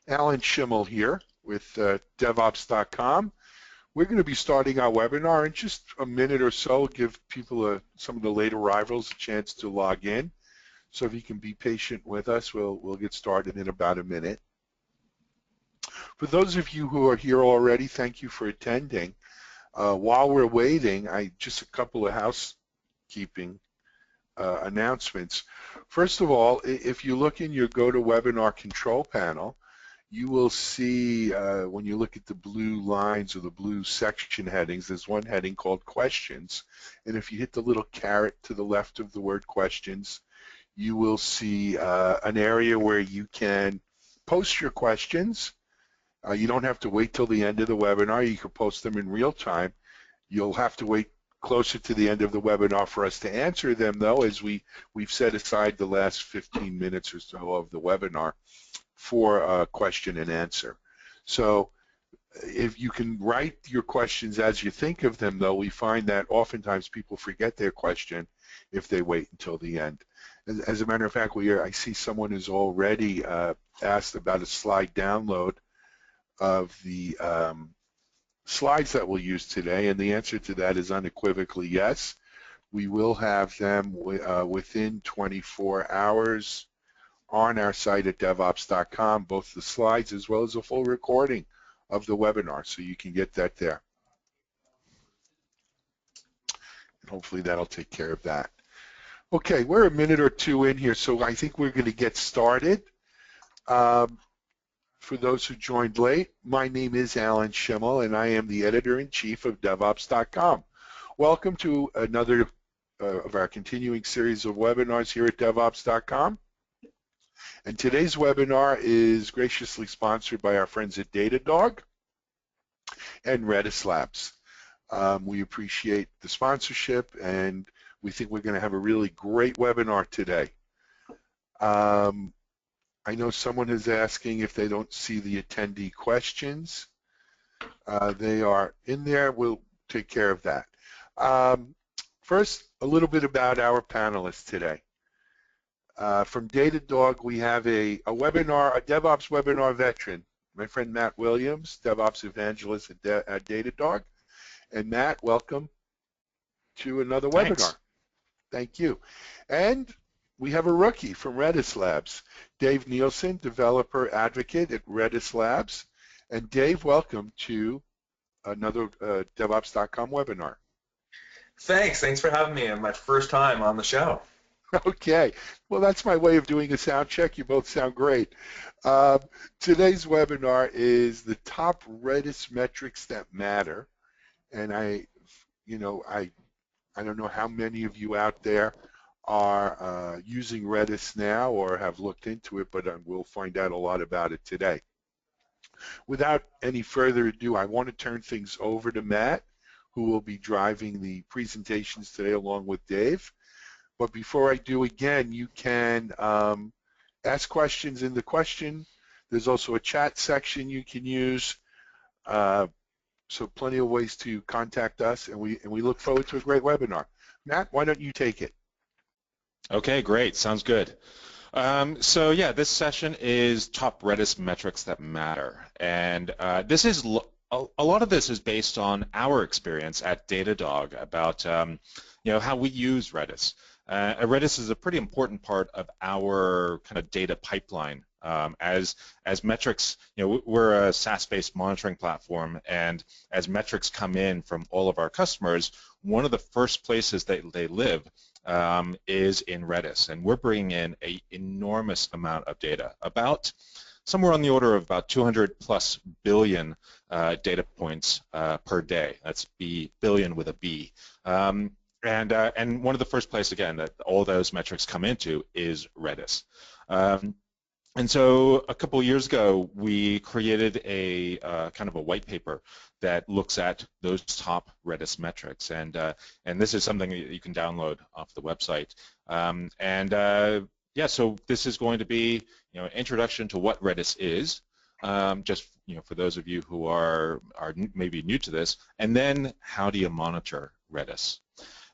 Alan Schimmel here with DevOps.com. We're going to be starting our webinar in just a minute or so, give people some of the late arrivals a chance to log in. So if you can be patient with us, we'll get started in about a minute. For those of you who are here already, thank you for attending. While we're waiting, just a couple of housekeeping announcements. First of all, if you look in your GoToWebinar control panel, you will see when you look at the blue lines or the blue section headings, there's one heading called questions. And if you hit the little caret to the left of the word questions, you will see an area where you can post your questions. You don't have to wait till the end of the webinar. You can post them in real time. You'll have to wait closer to the end of the webinar for us to answer them, though, as we've set aside the last 15 minutes or so of the webinar for question and answer. So if you can write your questions as you think of them, though, we find that oftentimes people forget their question if they wait until the end. As a matter of fact, I see someone who's already asked about a slide download of the slides that we'll use today, and the answer to that is unequivocally yes. We will have them within 24 hours on our site at devops.com, both the slides as well as a full recording of the webinar, so you can get that there. And hopefully that'll take care of that. Okay, we're a minute or two in here, so I think we're going to get started. For those who joined late, my name is Alan Schimmel, and I am the editor-in-chief of devops.com. Welcome to another of our continuing series of webinars here at devops.com. And today's webinar is graciously sponsored by our friends at Datadog and Redis Labs. We appreciate the sponsorship, and we think we're going to have a really great webinar today. I know someone is asking if they don't see the attendee questions. They are in there. We'll take care of that. First, a little bit about our panelists today. From Datadog, we have a DevOps webinar veteran, my friend Matt Williams, DevOps evangelist at Datadog. And Matt, welcome to another webinar. Thank you. And we have a rookie from Redis Labs, Dave Nielsen, developer advocate at Redis Labs. And Dave, welcome to another DevOps.com webinar. Thanks for having me. It's my first time on the show. Okay, well, that's my way of doing a sound check. You both sound great. Today's webinar is the top Redis metrics that matter. And I don't know how many of you out there are using Redis now or have looked into it, but we'll find out a lot about it today. Without any further ado, I want to turn things over to Matt, who will be driving the presentations today along with Dave. But before I do, again, you can ask questions in the question. There's also a chat section you can use. So plenty of ways to contact us, and we look forward to a great webinar. Matt, why don't you take it? Okay, great. Sounds good. So yeah, this session is top Redis metrics that matter, and this is a lot of this is based on our experience at Datadog about how we use Redis. Redis is a pretty important part of our kind of data pipeline. As metrics, we're a SaaS-based monitoring platform, and as metrics come in from all of our customers, one of the first places that they live is in Redis, and we're bringing in an enormous amount of data, about somewhere on the order of about 200+ billion data points per day. That's billion with a B. And one of the first places, again, that all those metrics come into is Redis. And so a couple of years ago, we created a kind of a white paper that looks at those top Redis metrics, and this is something that you can download off the website. Yeah, so this is going to be an introduction to what Redis is, just for those of you who are maybe new to this, and then how do you monitor Redis.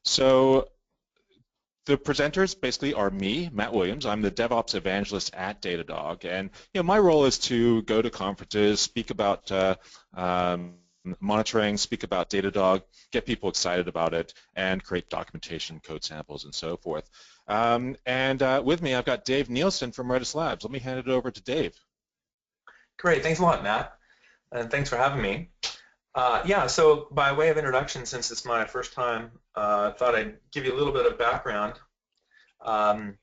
So the presenters basically are me, Matt Williams. I'm the DevOps evangelist at Datadog, and my role is to go to conferences, speak about monitoring, speak about Datadog, get people excited about it, and create documentation, code samples, and so forth. With me, I've got Dave Nielsen from Redis Labs. Let me hand it over to Dave. Great, thanks a lot, Matt, and thanks for having me. So by way of introduction, since it's my first time, I thought I'd give you a little bit of background on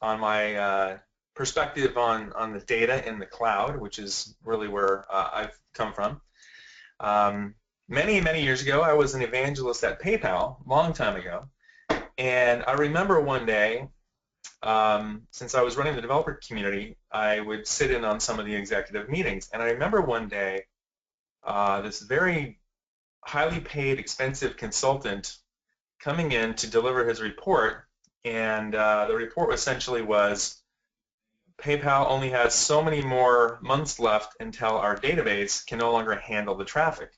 my perspective on the data in the cloud, which is really where I've come from. Many years ago, I was an evangelist at PayPal, long time ago, and I remember one day, since I was running the developer community, I would sit in on some of the executive meetings, and I remember one day this very highly paid, expensive consultant coming in to deliver his report, and the report essentially was, PayPal only has so many more months left until our database can no longer handle the traffic.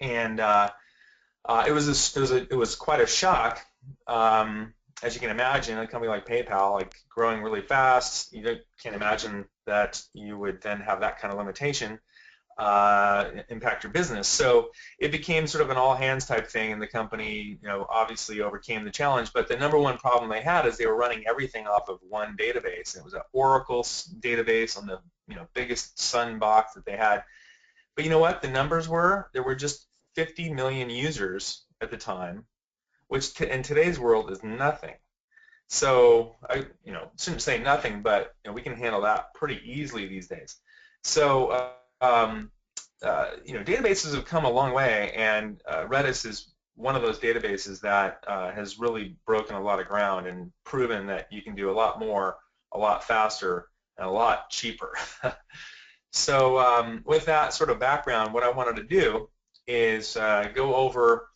And it was quite a shock. As you can imagine, a company like PayPal, like growing really fast, you can't imagine that you would then have that kind of limitation impact your business. So it became sort of an all-hands type thing, and the company, obviously overcame the challenge. But the number one problem they had is they were running everything off of one database. It was an Oracle database on the biggest Sun box that they had. But you know what? The numbers were, there were just 50 million users at the time, which in today's world is nothing. So I shouldn't say nothing, but we can handle that pretty easily these days. So databases have come a long way, and Redis is one of those databases that has really broken a lot of ground and proven that you can do a lot more, a lot faster, and a lot cheaper. So with that sort of background, what I wanted to do is go over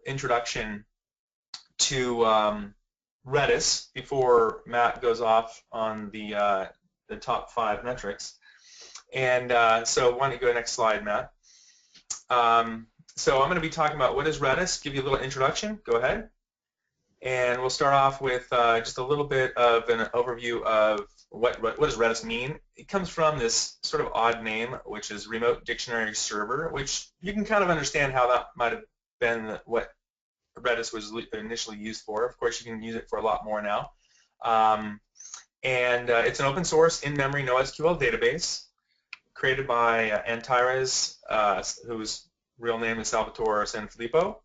introduction to Redis before Matt goes off on the top 5 metrics. And so why don't you go to the next slide, Matt. So I'm going to be talking about what is Redis, give you a little introduction. Go ahead. And we'll start off with just a little bit of an overview of what does Redis mean. It comes from this sort of odd name, which is Remote Dictionary Server, which you can kind of understand how that might have been what Redis was initially used for. Of course, you can use it for a lot more now. It's an open source in-memory NoSQL database created by Antares, whose real name is Salvatore Sanfilippo.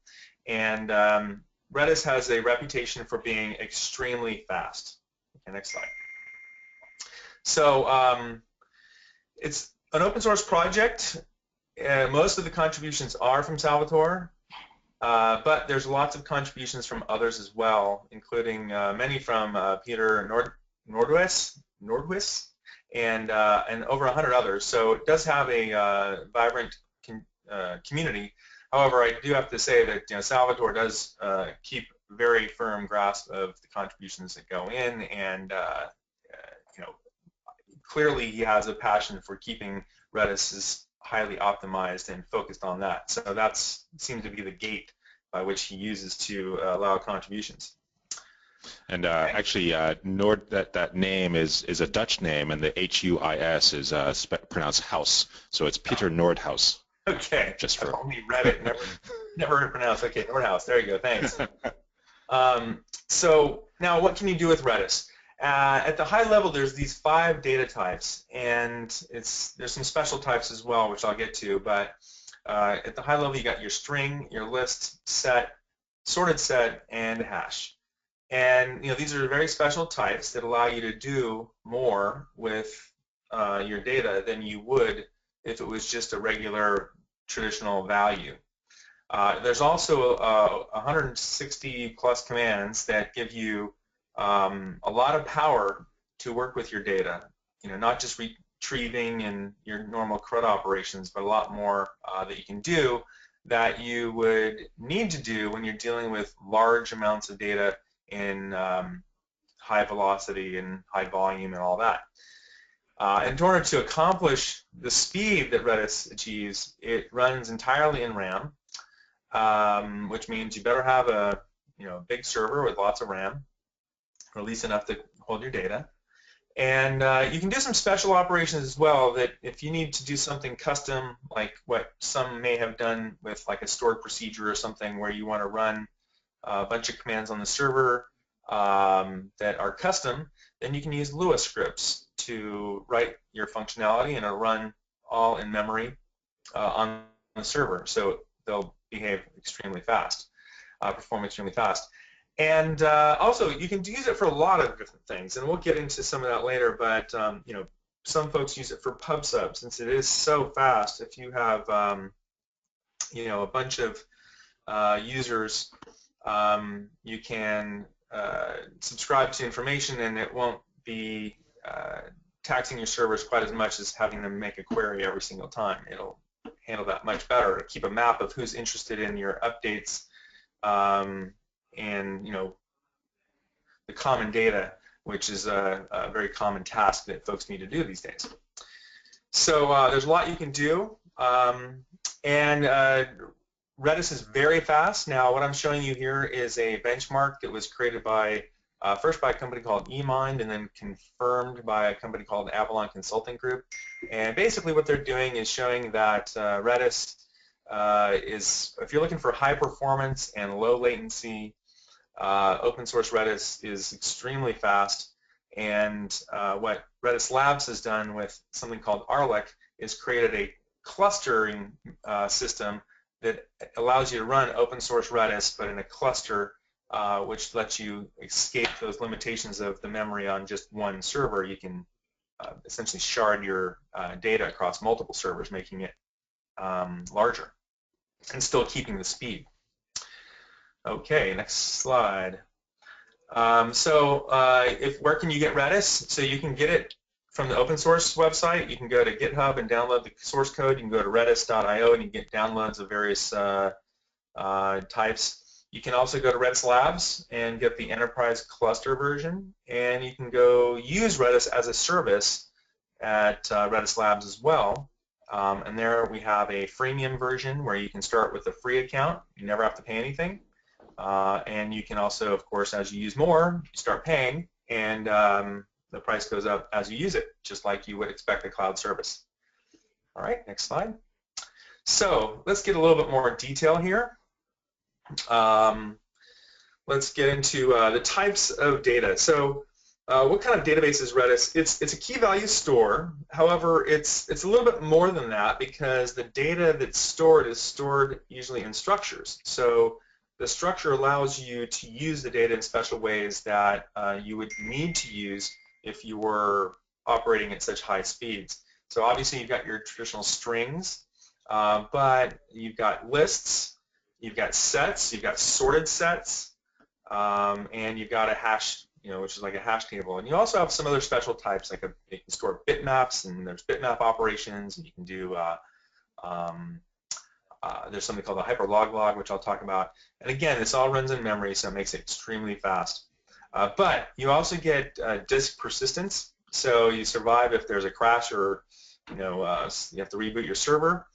And Redis has a reputation for being extremely fast. Okay, next slide. So it's an open source project. Most of the contributions are from Salvatore, but there's lots of contributions from others as well, including many from Peter Nordquist and over 100 others. So it does have a vibrant community. However, I do have to say that Salvatore does keep very firm grasp of the contributions that go in, and clearly he has a passion for keeping Redis as highly optimized and focused on that. So that seems to be the gate by which he uses to allow contributions. And actually, that name is a Dutch name, and the H-U-I-S is pronounced house. So it's Peter Nordhaus. Okay. Just for I've only read it, never heard it pronounced. Okay, Nordhaus. There you go. Thanks. So now, what can you do with Redis? At the high level, there's these 5 data types, and there's some special types as well, which I'll get to. But at the high level, you got your string, your list, set, sorted set, and hash. And these are very special types that allow you to do more with your data than you would if it was just a regular traditional value. There's also 160 plus commands that give you a lot of power to work with your data. Not just retrieving and your normal CRUD operations, but a lot more that you can do that you would need to do when you're dealing with large amounts of data in high velocity and high volume and all that. In order to accomplish the speed that Redis achieves, it runs entirely in RAM, which means you better have a a big server with lots of RAM, or at least enough to hold your data. And you can do some special operations as well, that if you need to do something custom, like what some may have done with like a stored procedure or something, where you want to run a bunch of commands on the server that are custom, then you can use Lua scripts to write your functionality, and it'll run all in memory on the server. So they'll behave extremely fast, perform extremely fast. And also, you can use it for a lot of different things, and we'll get into some of that later. But some folks use it for PubSub, since it is so fast. If you have a bunch of users, you can subscribe to information, and it won't be taxing your servers quite as much as having them make a query every single time. It'll handle that much better. Keep a map of who's interested in your updates. And the common data, which is a very common task that folks need to do these days. So there's a lot you can do, and Redis is very fast. Now, what I'm showing you here is a benchmark that was created by first by a company called eMind, and then confirmed by a company called Avalon Consulting Group. And basically, what they're doing is showing that Redis is, if you're looking for high performance and low latency, open source Redis is extremely fast. And what Redis Labs has done with something called Arlec is created a clustering system that allows you to run open source Redis, but in a cluster, which lets you escape those limitations of the memory on just one server. You can essentially shard your data across multiple servers, making it larger and still keeping the speed. Okay, next slide. Where can you get Redis? So you can get it from the open source website. You can go to GitHub and download the source code. You can go to redis.io and you can get downloads of various types. You can also go to Redis Labs and get the enterprise cluster version, and you can go use Redis as a service at Redis Labs as well. And there we have a freemium version where you can start with a free account. You never have to pay anything. And you can also, of course, as you use more, you start paying, and the price goes up as you use it, just like you would expect a cloud service. All right, next slide. So let's get a little bit more detail here. Let's get into the types of data. So what kind of database is Redis? It's a key value store. However, it's a little bit more than that, because the data that's stored is stored usually in structures. So the structure allows you to use the data in special ways that you would need to use if you were operating at such high speeds. So obviously you've got your traditional strings, but you've got lists, you've got sets, you've got sorted sets, and you've got a hash, which is like a hash table. And you also have some other special types, like you can store bitmaps, and there's bitmap operations, and you can do there's something called a hyperlog, which I'll talk about. And again, this all runs in memory, so it makes it extremely fast. But you also get disk persistence, so you survive if there's a crash, or you have to reboot your server.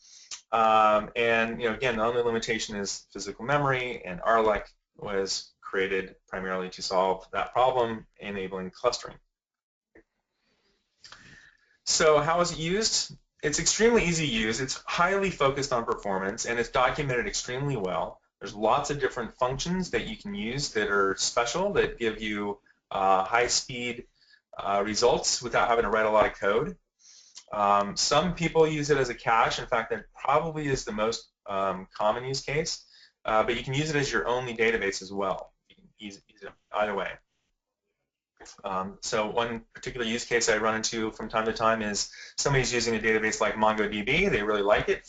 And again, the only limitation is physical memory, and Arlec was created primarily to solve that problem, enabling clustering. So how is it used? It's extremely easy to use. It's highly focused on performance, and it's documented extremely well. There's lots of different functions that you can use that are special, that give you high-speed results without having to write a lot of code. Some people use it as a cache. In fact, that probably is the most common use case. But you can use it as your only database as well. You can use it either way. So one particular use case I run into from time to time is somebody's using a database like MongoDB. They really like it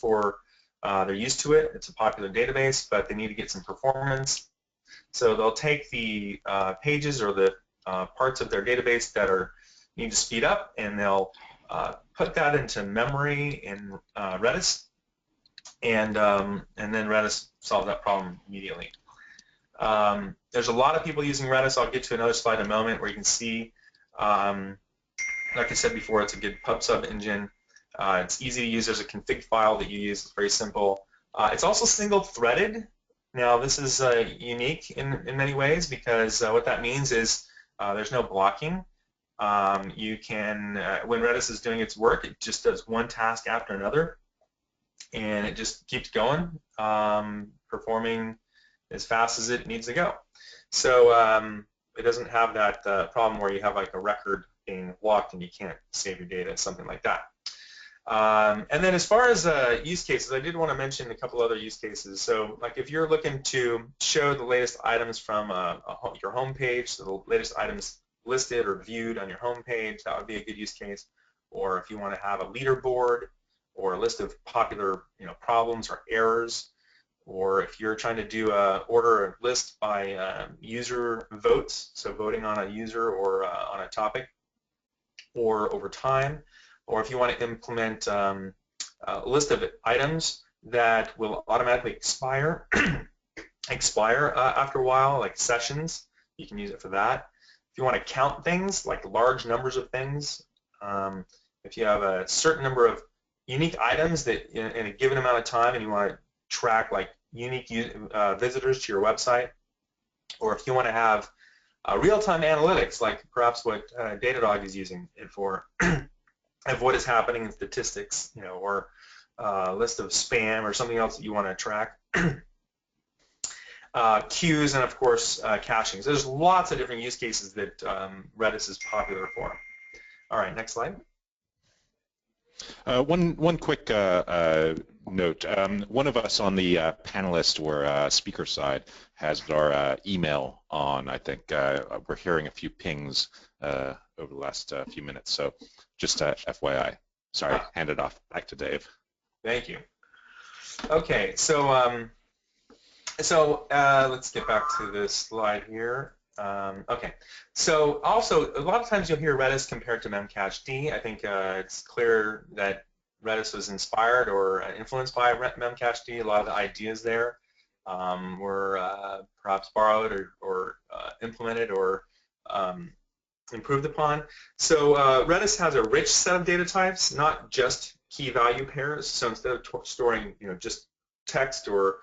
they're used to it. It's a popular database, but they need to get some performance. So they'll take the pages or the parts of their database that need to speed up, and they'll put that into memory in Redis, and then Redis solves that problem immediately. There's a lot of people using Redis. I'll get to another slide in a moment where you can see, like I said before, it's a good PubSub engine. It's easy to use. There's a config file that you use. It's very simple. It's also single-threaded, Now this is unique in many ways because what that means is there's no blocking. You can, when Redis is doing its work, it just does one task after another, and it just keeps going, performing as fast as it needs to go. So it doesn't have that problem where you have like a record being blocked and you can't save your data, something like that. And then as far as use cases, I did want to mention a couple other use cases. So like if you're looking to show the latest items from your home page, so the latest items listed or viewed on your home page, that would be a good use case. Or if you want to have a leaderboard or a list of popular problems or errors, or if you're trying to do order a list by user votes, so voting on a user or on a topic, or over time, or if you want to implement a list of items that will automatically expire after a while, like sessions, you can use it for that. If you want to count things, like large numbers of things, if you have a certain number of unique items that in a given amount of time and you want to track like unique visitors to your website, or if you want to have real-time analytics, like perhaps what Datadog is using it for, of what is happening in statistics, or a list of spam or something else that you want to track. Queues, and of course caching. So there's lots of different use cases that Redis is popular for. All right, next slide. One quick note. One of us on the panelist or speaker side has our email on. I think we're hearing a few pings over the last few minutes. So just FYI. Sorry, hand it off back to Dave. Thank you. Okay, so let's get back to this slide here. Okay, so also a lot of times you'll hear Redis compared to Memcached. I think it's clear that Redis was inspired or influenced by Memcached. A lot of the ideas there were perhaps borrowed or implemented or improved upon. So Redis has a rich set of data types, not just key value pairs. So instead of storing just text or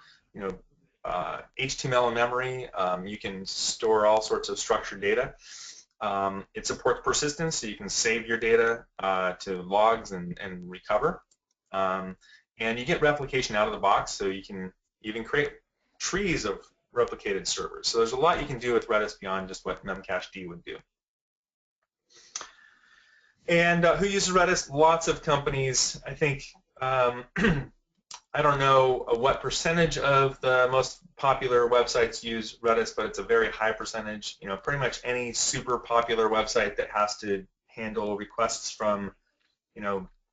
HTML in memory, you can store all sorts of structured data. It supports persistence, so you can save your data to logs and recover. And you get replication out of the box, so you can even create trees of replicated servers. So there's a lot you can do with Redis beyond just what Memcached would do. And who uses Redis? Lots of companies. I think I don't know what percentage of the most popular websites use Redis, but it's a very high percentage. Pretty much any super popular website that has to handle requests from,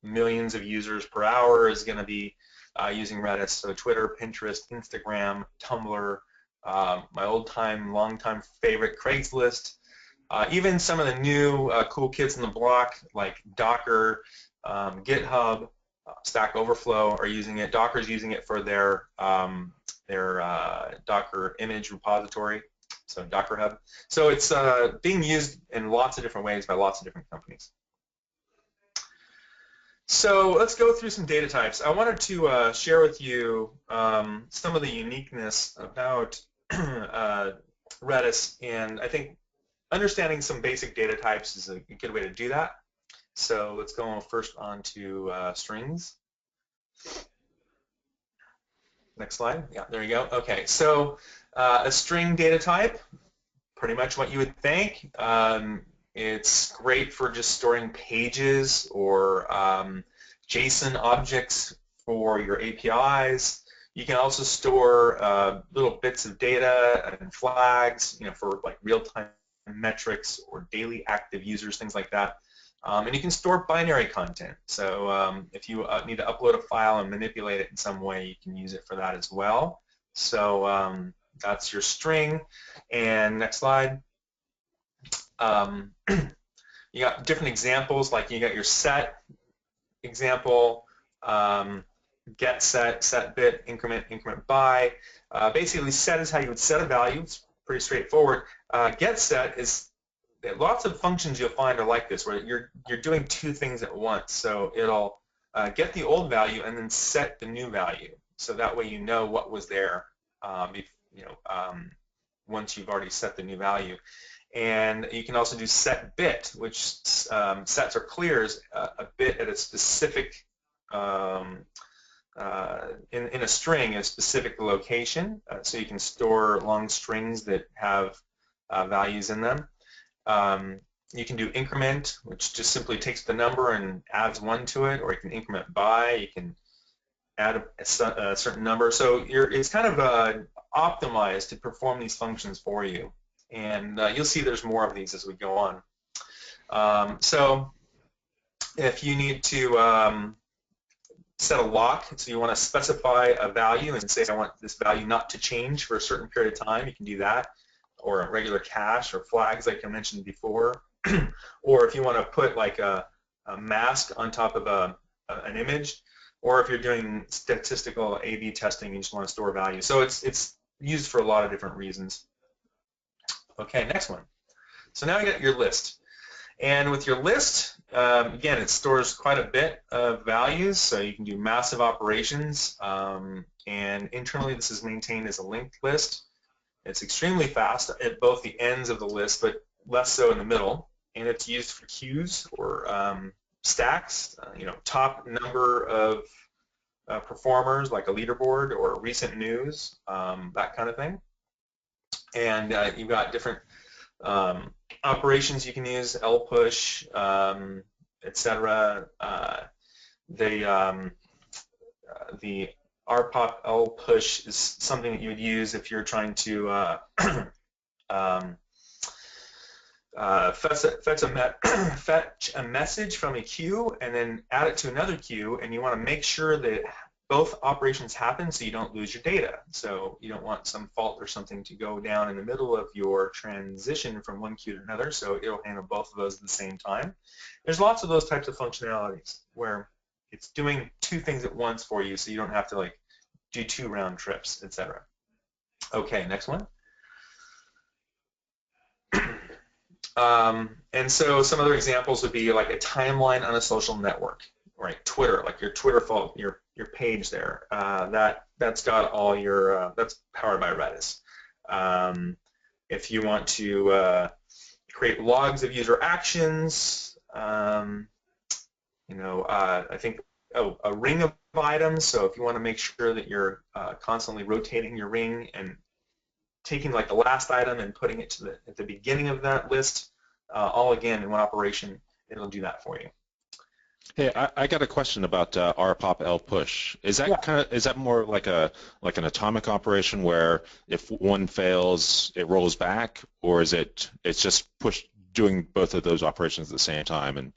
millions of users per hour is going to be using Redis. So Twitter, Pinterest, Instagram, Tumblr, my long-time favorite, Craigslist, even some of the new cool kids on the block like Docker, GitHub, Stack Overflow are using it. Docker's using it for their Docker image repository, so Docker Hub. So it's being used in lots of different ways by lots of different companies. So let's go through some data types. I wanted to share with you some of the uniqueness about Redis, and I think understanding some basic data types is a good way to do that. So let's go first on to strings. Next slide. Yeah, there you go. Okay, so a string data type, pretty much what you would think. It's great for just storing pages or JSON objects for your APIs. You can also store little bits of data and flags, for like real-time metrics or daily active users, things like that. And you can store binary content. So if you need to upload a file and manipulate it in some way, you can use it for that as well. So that's your string. And next slide. You got different examples, like you got your set example, get set, set bit, increment, increment by. Basically, set is how you would set a value. It's pretty straightforward. Get set is lots of functions you'll find are like this, where you're doing two things at once. So it'll get the old value and then set the new value. So that way you know what was there once you've already set the new value. And you can also do set bit, which sets or clears a bit at a specific in a string, a specific location, so you can store long strings that have values in them. You can do increment, which just simply takes the number and adds 1 to it, or you can increment by. You can add a certain number. So it's kind of optimized to perform these functions for you. And you'll see there's more of these as we go on. So if you need to set a lock, so you want to specify a value and say I want this value not to change for a certain period of time, you can do that, or a regular cache or flags like I mentioned before. Or if you want to put like a mask on top of an image, or if you're doing statistical A/B testing, you just want to store value. So it's used for a lot of different reasons. Okay, next one. So now you got your list. And with your list, again, it stores quite a bit of values, so you can do massive operations. And internally, this is maintained as a linked list. It's extremely fast at both the ends of the list, but less so in the middle. And it's used for queues or stacks, top number of performers, like a leaderboard or recent news, that kind of thing. And you've got different operations you can use, lpush, etc. The rpop lpush is something that you would use if you're trying to fetch a message from a queue and then add it to another queue, and you want to make sure that both operations happen so you don't lose your data. So you don't want some fault or something to go down in the middle of your transition from one queue to another, so it'll handle both of those at the same time. There's lots of those types of functionalities where it's doing 2 things at once for you, so you don't have to like do 2 round trips, etc. Okay, next one. And so some other examples would be like a timeline on a social network, right? Twitter, like your Twitter fault, your page there. That's got all your that's powered by Redis. If you want to create logs of user actions, I think a ring of items. So if you want to make sure that you're constantly rotating your ring and taking like the last item and putting it to at the beginning of that list, all again in one operation, it'll do that for you. Hey, I got a question about rpop lpush. Is that is that more like an atomic operation where if one fails, it rolls back, or is it's just doing both of those operations at the same time, and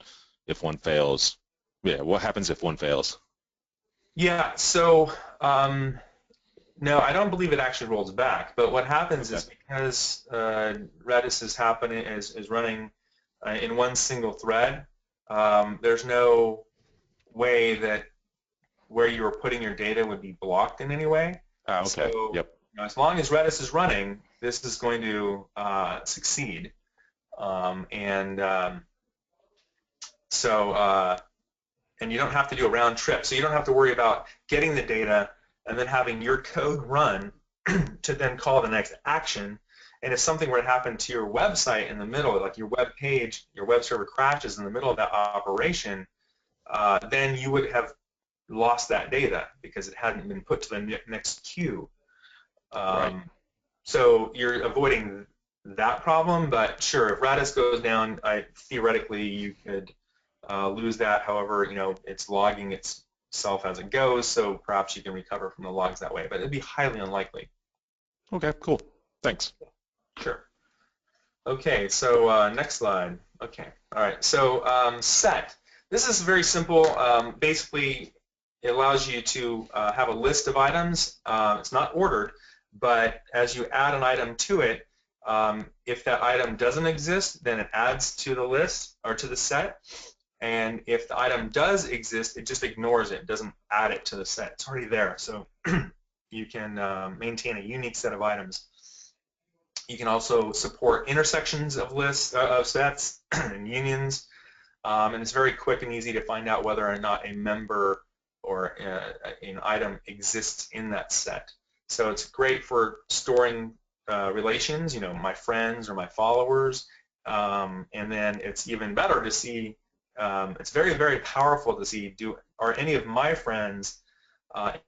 if one fails, what happens if one fails? Yeah, so no, I don't believe it actually rolls back. But what happens is because Redis is running in one single thread, there's no way that where you were putting your data would be blocked in any way. Okay. So, yep. As long as Redis is running, this is going to succeed. And you don't have to do a round trip, so you don't have to worry about getting the data and then having your code run to then call the next action. And if something were to happen to your website in the middle, like your web page, your web server crashes in the middle of that operation, then you would have lost that data because it hadn't been put to the next queue. Right. So you're avoiding that problem, but sure, if Redis goes down, theoretically you could lose that. However, it's logging itself as it goes, so perhaps you can recover from the logs that way, but it'd be highly unlikely. Okay, cool. Thanks. Sure. Okay, so next slide. Okay, all right, so set. This is very simple. Basically, it allows you to have a list of items. It's not ordered, but as you add an item to it, if that item doesn't exist, then it adds to the list or to the set. And if the item does exist, it just ignores it. It doesn't add it to the set. It's already there. So you can maintain a unique set of items. You can also support intersections of lists, of sets and unions. And it's very quick and easy to find out whether or not a member or an item exists in that set. So it's great for storing relations, you know, my friends or my followers, and then it's even better to see, it's very, very powerful to see, are any of my friends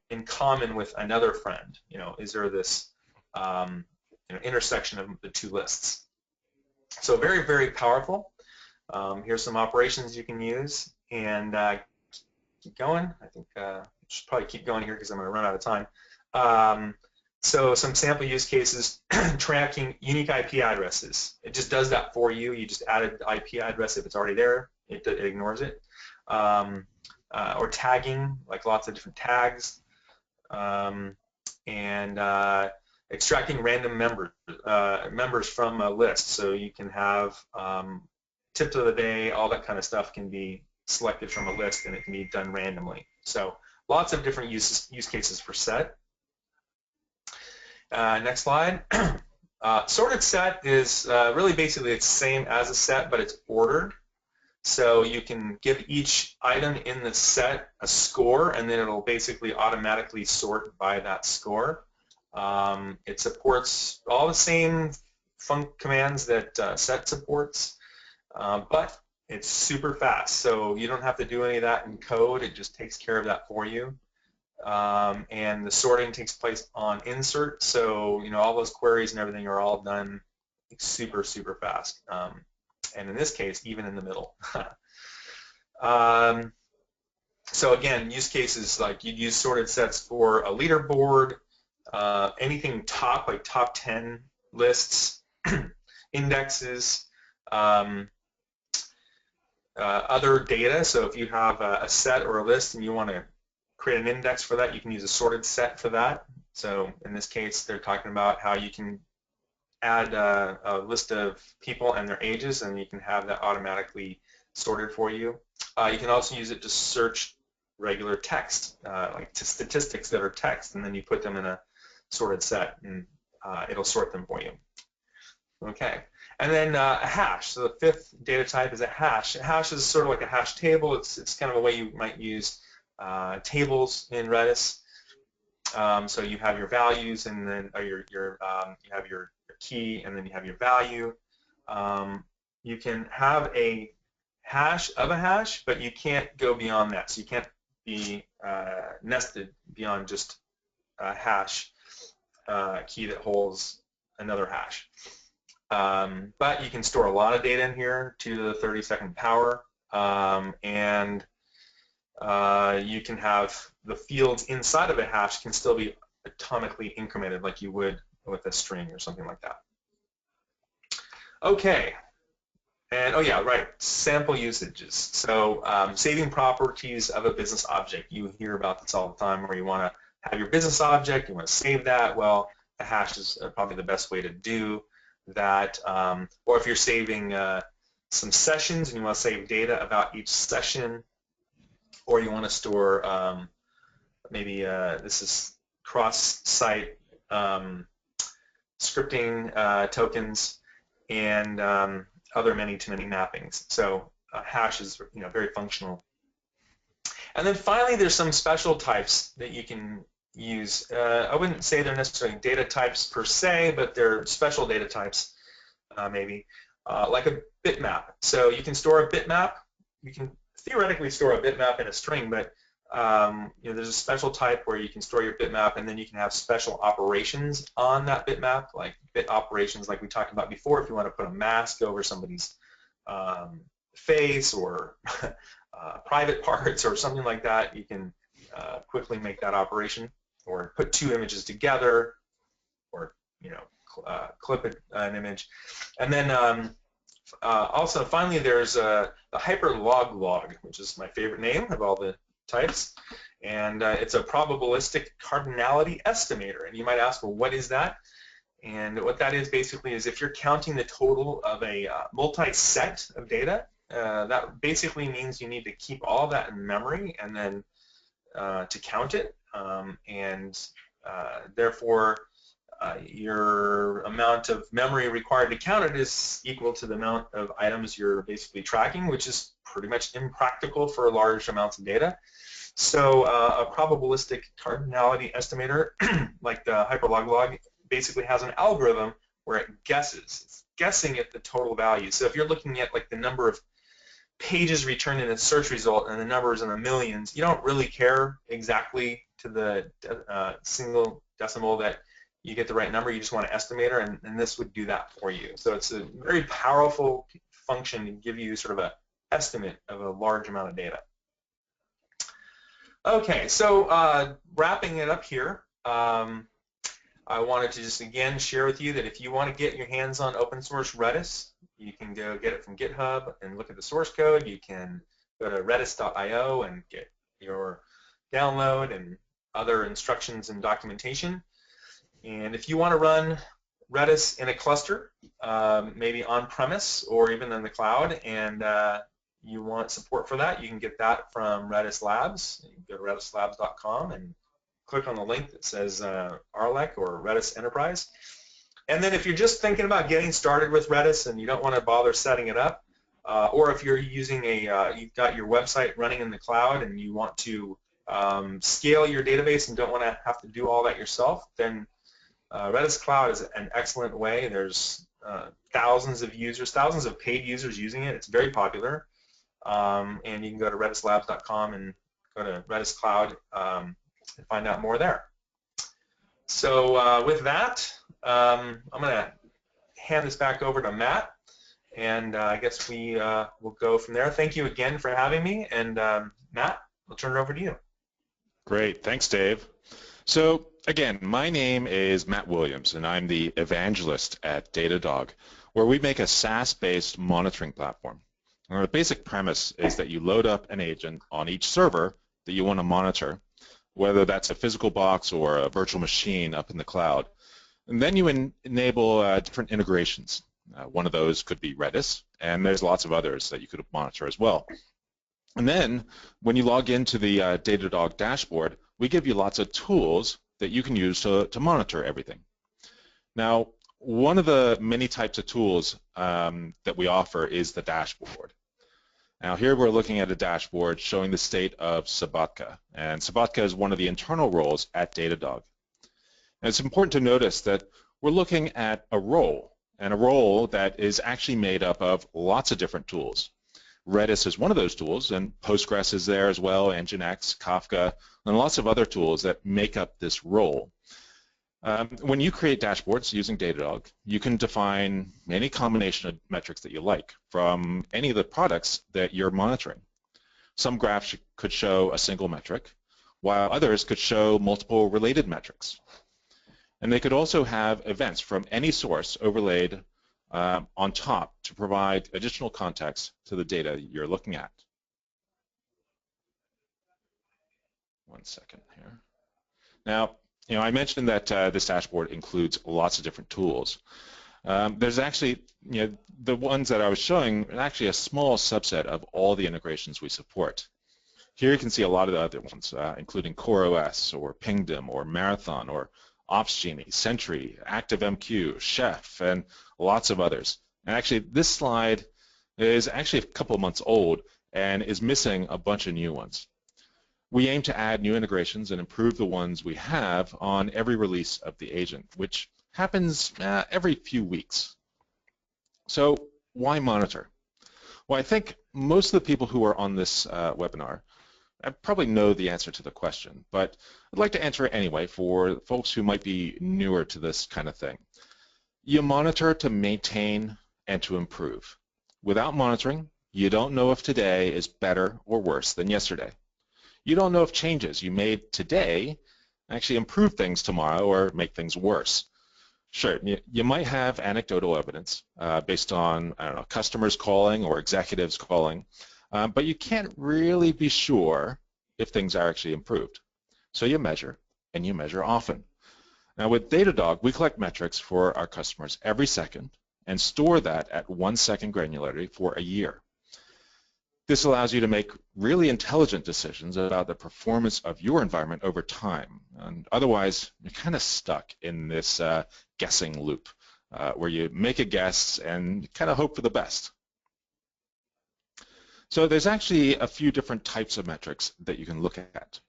in common with another friend? You know, is there this you know, intersection of the two lists? So very, very powerful. Here's some operations you can use, and keep going. I think I should probably keep going here because I'm going to run out of time. So some sample use cases, tracking unique IP addresses. It just does that for you. You just add an IP address if it's already there. It ignores it. Or tagging, like lots of different tags. And extracting random members from a list. So you can have tips of the day, all that kind of stuff can be selected from a list, and it can be done randomly. So lots of different use cases for set. Next slide. Sorted set is really basically it's the same as a set, but it's ordered. So you can give each item in the set a score, and then it'll basically automatically sort by that score. It supports all the same func commands that set supports, but it's super fast. So you don't have to do any of that in code. It just takes care of that for you. And the sorting takes place on insert, so you know all those queries and everything are all done super, super fast. And in this case, even in the middle. So again, use cases like you'd use sorted sets for a leaderboard, anything top, like top 10 lists, indexes, other data. So if you have a set or a list and you want to create an index for that, you can use a sorted set for that. So in this case, they're talking about how you can add a list of people and their ages, and you can have that automatically sorted for you. You can also use it to search regular text, like statistics that are text, and then you put them in a sorted set, and it'll sort them for you. Okay, and then a hash. So the fifth data type is a hash. A hash is sort of like a hash table. It's kind of a way you might use tables in Redis. So you have your values, and then you have your key, and then you have your value. You can have a hash of a hash, but you can't go beyond that. So you can't be nested beyond just a hash key that holds another hash. But you can store a lot of data in here to the 32nd power, and you can have the fields inside of a hash can still be atomically incremented like you would with a string or something like that. Okay, and oh yeah, right, sample usages. So saving properties of a business object. You hear about this all the time where you want to have your business object, you want to save that. Well, a hash is probably the best way to do that. Or if you're saving some sessions and you want to save data about each session, or you want to store maybe this is cross-site scripting tokens and other many-to-many mappings. So hash is very functional. And then finally, there's some special types that you can use. I wouldn't say they're necessarily data types per se, but they're special data types maybe, like a bitmap. So you can store a bitmap. You can theoretically store a bitmap in a string, but there's a special type where you can store your bitmap, and then you can have special operations on that bitmap, like bit operations like we talked about before. If you want to put a mask over somebody's face or private parts or something like that, you can quickly make that operation, or put two images together, or clip an image. And then also, finally, there's the hyperlog log, which is my favorite name of all the types, and it's a probabilistic cardinality estimator. And you might ask, well, what is that? And what that is basically is if you're counting the total of a multi-set of data, that basically means you need to keep all that in memory and then to count it, and therefore your amount of memory required to count it is equal to the amount of items you're basically tracking, which is pretty much impractical for large amounts of data. So a probabilistic cardinality estimator, like the hyperloglog, basically has an algorithm where it guesses. It's guessing at the total value. So if you're looking at like the number of pages returned in a search result and the numbers in the millions, you don't really care exactly to the single decimal that you get the right number. You just want an estimator, and this would do that for you. So it's a very powerful function to give you sort of an estimate of a large amount of data. Okay, so wrapping it up here, I wanted to just again share with you that if you want to get your hands on open source Redis, you can go get it from GitHub and look at the source code. You can go to redis.io and get your download and other instructions and documentation. And if you want to run Redis in a cluster, maybe on-premise or even in the cloud, and you want support for that, you can get that from Redis Labs. You can go to redislabs.com and click on the link that says RLEC or Redis Enterprise. And then if you're just thinking about getting started with Redis and you don't want to bother setting it up, or if you're using you've got your website running in the cloud and you want to scale your database and don't want to have to do all that yourself, then Redis Cloud is an excellent way. There's thousands of users, thousands of paid users using it. It's very popular. And you can go to redislabs.com and go to Redis Cloud and find out more there. So with that, I'm going to hand this back over to Matt, and I guess we will go from there. Thank you again for having me, and Matt, I'll turn it over to you. Great, thanks, Dave. So again, my name is Matt Williams, and I'm the evangelist at Datadog, where we make a SaaS-based monitoring platform. And the basic premise is that you load up an agent on each server that you want to monitor, whether that's a physical box or a virtual machine up in the cloud. And then you enable different integrations. One of those could be Redis, and there's lots of others that you could monitor as well. And then when you log into the Datadog dashboard, we give you lots of tools that you can use to monitor everything. Now, one of the many types of tools that we offer is the dashboard. Now here we're looking at a dashboard showing the state of Sabatka, and Sabatka is one of the internal roles at Datadog. And it's important to notice that we're looking at a role, and a role that is actually made up of lots of different tools. Redis is one of those tools, and Postgres is there as well, Nginx, Kafka, and lots of other tools that make up this role. When you create dashboards using Datadog, you can define any combination of metrics that you like from any of the products that you're monitoring. Some graphs could show a single metric, while others could show multiple related metrics. And they could also have events from any source overlaid on top to provide additional context to the data you're looking at. One second here. Now, I mentioned that this dashboard includes lots of different tools. There's actually, the ones that I was showing are actually a small subset of all the integrations we support. Here you can see a lot of the other ones, including CoreOS or Pingdom or Marathon or OpsGenie, Sentry, ActiveMQ, Chef, and lots of others. And actually, this slide is actually a couple of months old and is missing a bunch of new ones. We aim to add new integrations and improve the ones we have on every release of the agent, which happens every few weeks. So why monitor? Well, I think most of the people who are on this webinar probably know the answer to the question, but I'd like to answer it anyway for folks who might be newer to this kind of thing. You monitor to maintain and to improve. Without monitoring, you don't know if today is better or worse than yesterday. You don't know if changes you made today actually improve things tomorrow or make things worse. Sure, you might have anecdotal evidence based on, I don't know, customers calling or executives calling, but you can't really be sure if things are actually improved. So you measure, and you measure often. Now with Datadog, we collect metrics for our customers every second and store that at 1 second granularity for a year. This allows you to make really intelligent decisions about the performance of your environment over time. And otherwise, you're kind of stuck in this guessing loop where you make a guess and kind of hope for the best. So there's actually a few different types of metrics that you can look at.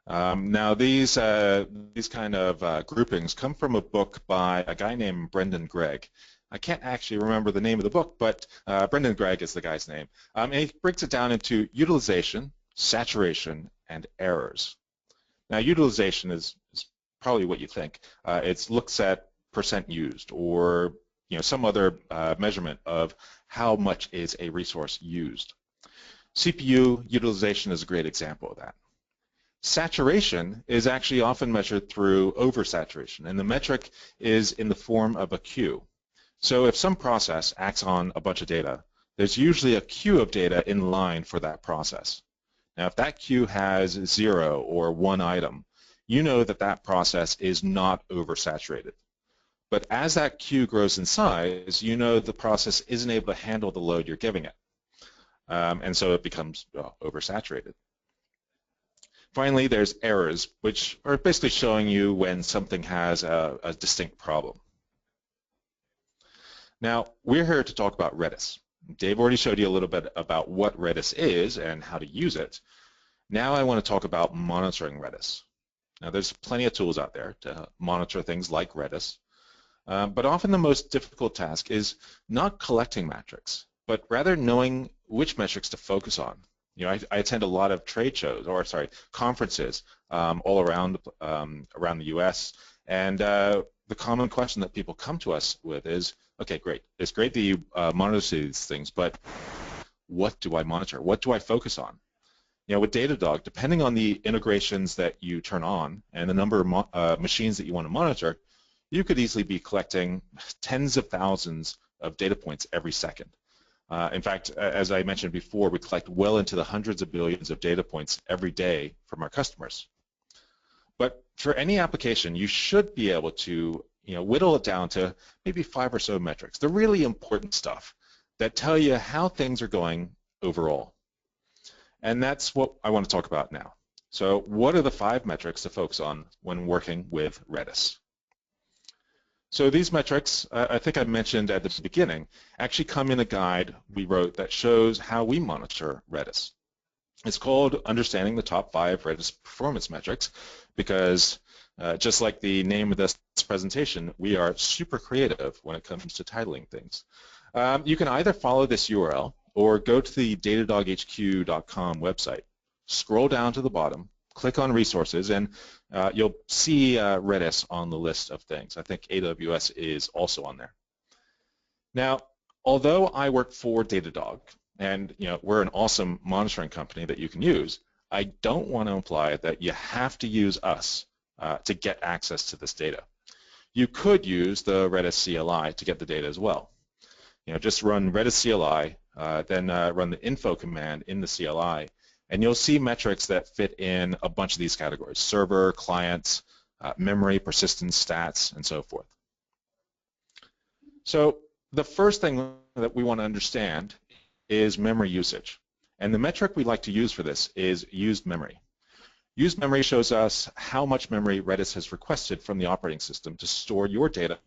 Now these kind of groupings come from a book by a guy named Brendan Gregg. I can't actually remember the name of the book, but Brendan Gregg is the guy's name. And he breaks it down into utilization, saturation, and errors. Now utilization is probably what you think. It looks at percent used, or some other measurement of how much is a resource used. CPU utilization is a great example of that. Saturation is actually often measured through oversaturation, and the metric is in the form of a queue. So if some process acts on a bunch of data, there's usually a queue of data in line for that process. Now, if that queue has 0 or 1 item, you know that that process is not oversaturated. But as that queue grows in size, you know the process isn't able to handle the load you're giving it. And so it becomes oversaturated. Finally, there's errors, which are basically showing you when something has a distinct problem. Now, we're here to talk about Redis. Dave already showed you a little bit about what Redis is and how to use it. Now I want to talk about monitoring Redis. Now, there's plenty of tools out there to monitor things like Redis, but often the most difficult task is not collecting metrics, but rather knowing which metrics to focus on. I attend a lot of trade shows, or conferences all around the U.S. And the common question that people come to us with is, okay, great. It's great that you monitor these things, but what do I monitor? What do I focus on? With Datadog, depending on the integrations that you turn on and the number of machines that you want to monitor, you could easily be collecting tens of thousands of data points every second. In fact, as I mentioned before, we collect well into the hundreds of billions of data points every day from our customers. But for any application, you should be able to whittle it down to maybe 5 or so metrics, the really important stuff that tell you how things are going overall. And that's what I want to talk about now. So what are the 5 metrics to focus on when working with Redis? So these metrics, I think I mentioned at the beginning, actually come in a guide we wrote that shows how we monitor Redis. It's called Understanding the Top 5 Redis Performance Metrics because just like the name of this presentation, we are super creative when it comes to titling things. You can either follow this URL or go to the datadoghq.com website, scroll down to the bottom, click on resources, and you'll see Redis on the list of things. I think AWS is also on there. Now, although I work for Datadog, and we're an awesome monitoring company that you can use, I don't want to imply that you have to use us to get access to this data. You could use the Redis CLI to get the data as well. Just run Redis CLI, then run the info command in the CLI, and you'll see metrics that fit in a bunch of these categories: server, clients, memory, persistence, stats, and so forth. So the first thing that we want to understand is memory usage. And the metric we like to use for this is used memory. Used memory shows us how much memory Redis has requested from the operating system to store your data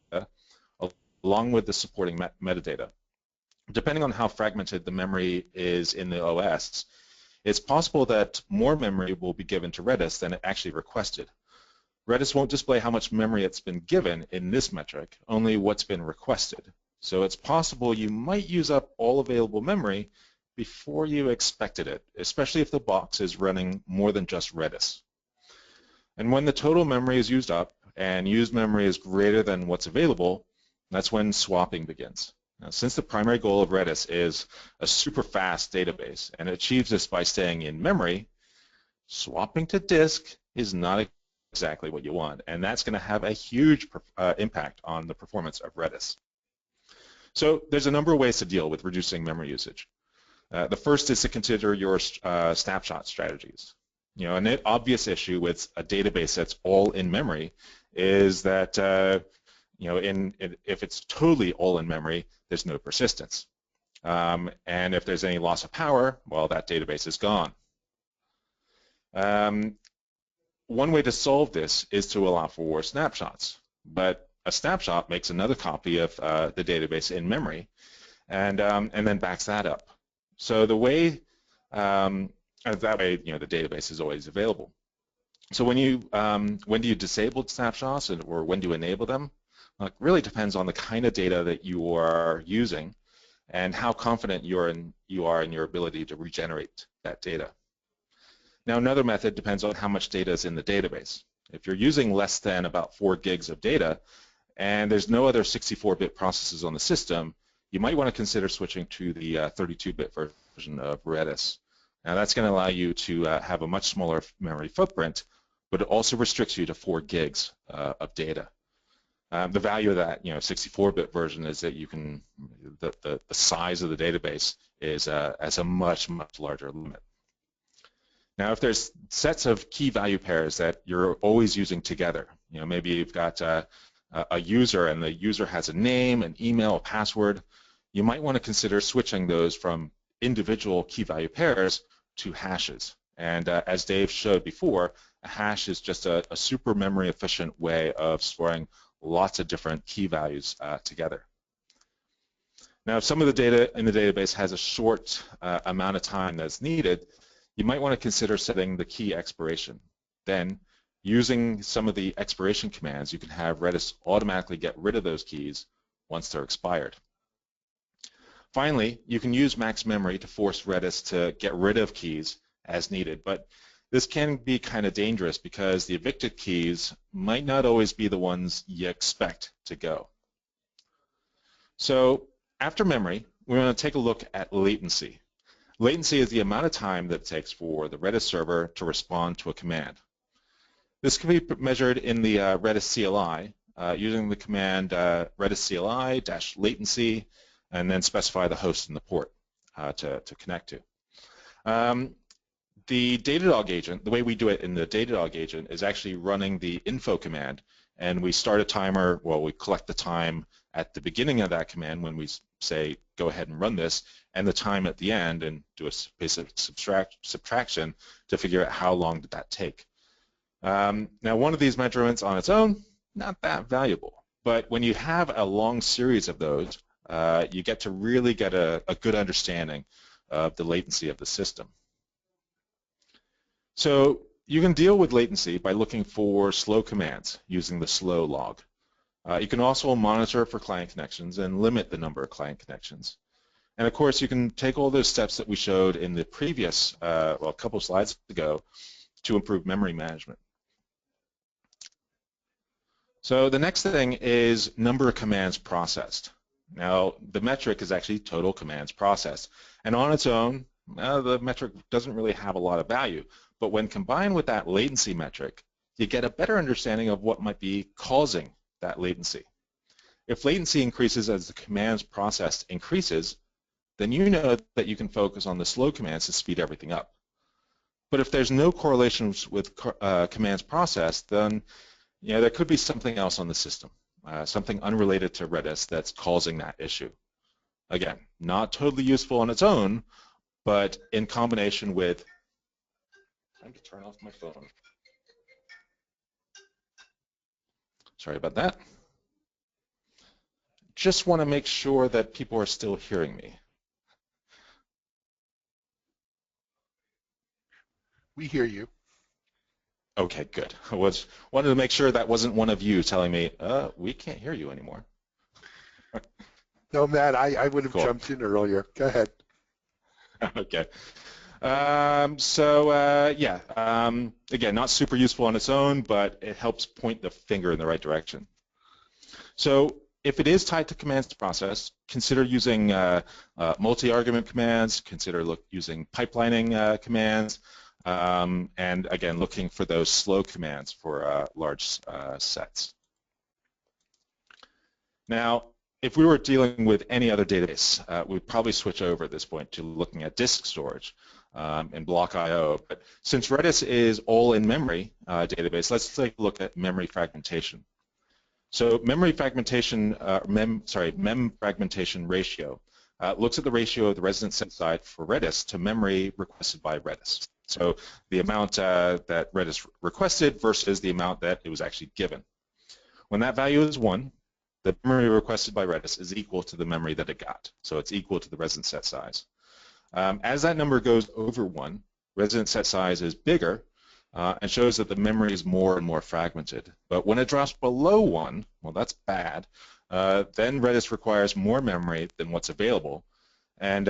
along with the supporting metadata. Depending on how fragmented the memory is in the OS, it's possible that more memory will be given to Redis than it actually requested. Redis won't display how much memory it's been given in this metric, only what's been requested. So it's possible you might use up all available memory before you expected it, especially if the box is running more than just Redis. And when the total memory is used up and used memory is greater than what's available, that's when swapping begins. Now, since the primary goal of Redis is a super fast database and it achieves this by staying in memory, swapping to disk is not exactly what you want, and that's going to have a huge impact on the performance of Redis. So there's a number of ways to deal with reducing memory usage. The first is to consider your snapshot strategies. An obvious issue with a database that's all in memory is that if it's totally all in memory, there's no persistence. And if there's any loss of power, well, that database is gone. One way to solve this is to allow for snapshots, but a snapshot makes another copy of the database in memory and then backs that up. So the way, that way, the database is always available. So when do you disable snapshots or when do you enable them? It really depends on the kind of data that you are using and how confident you are in your ability to regenerate that data. Now, another method depends on how much data is in the database. If you're using less than about 4 gigs of data and there's no other 64-bit processes on the system, you might want to consider switching to the 32-bit version of Redis. Now, that's going to allow you to have a much smaller memory footprint, but it also restricts you to 4 gigs of data. The value of that, 64-bit version is that you can, the size of the database is as a much, much larger limit. Now, if there's sets of key value pairs that you're always using together, maybe you've got a user and the user has a name, an email, a password, you might want to consider switching those from individual key value pairs to hashes. And as Dave showed before, a hash is just a super memory efficient way of storing lots of different key values together. Now, if some of the data in the database has a short amount of time that's needed, you might want to consider setting the key expiration. Then, using some of the expiration commands, you can have Redis automatically get rid of those keys once they're expired. Finally, you can use max memory to force Redis to get rid of keys as needed, but this can be kind of dangerous because the evicted keys might not always be the ones you expect to go. So after memory, we're going to take a look at latency. Latency is the amount of time that it takes for the Redis server to respond to a command. This can be measured in the Redis CLI using the command Redis CLI-latency and then specify the host and the port to connect to. The Datadog agent, the way we do it in the Datadog agent is actually running the info command, and we start a timer, we collect the time at the beginning of that command when we say go ahead and run this, and the time at the end, and do a basic subtraction to figure out how long did that take. Now, one of these measurements on its own, not that valuable, but when you have a long series of those, you get to really get a good understanding of the latency of the system. So you can deal with latency by looking for slow commands using the slow log. You can also monitor for client connections and limit the number of client connections. And of course, you can take all those steps that we showed in the previous, a couple slides ago, to improve memory management. So the next thing is number of commands processed. Now, the metric is actually total commands processed. And on its own, the metric doesn't really have a lot of value. But when combined with that latency metric, you get a better understanding of what might be causing that latency. If latency increases as the commands processed increases, then you know that you can focus on the slow commands to speed everything up. But if there's no correlations with commands processed, then there could be something else on the system, something unrelated to Redis that's causing that issue. Again, not totally useful on its own, but in combination with, time to turn off my phone. Sorry about that. Just want to make sure that people are still hearing me. We hear you. Okay, good. I wanted to make sure that wasn't one of you telling me, we can't hear you anymore. No, Matt, I would have Cool. jumped in earlier. Go ahead. Okay. Again, not super useful on its own, but it helps point the finger in the right direction. So if it is tied to commands to process, consider using multi-argument commands, consider using pipelining commands, and again, looking for those slow commands for large sets. Now, if we were dealing with any other database, we'd probably switch over at this point to looking at disk storage and block I/O. But since Redis is all in memory database, let's take a look at memory fragmentation. So memory fragmentation, mem fragmentation ratio looks at the ratio of the resident set size for Redis to memory requested by Redis. So the amount that Redis requested versus the amount that it was actually given. When that value is 1, the memory requested by Redis is equal to the memory that it got. So it's equal to the resident set size. As that number goes over 1, resident set size is bigger and shows that the memory is more and more fragmented. But when it drops below 1, well, that's bad. Then Redis requires more memory than what's available. And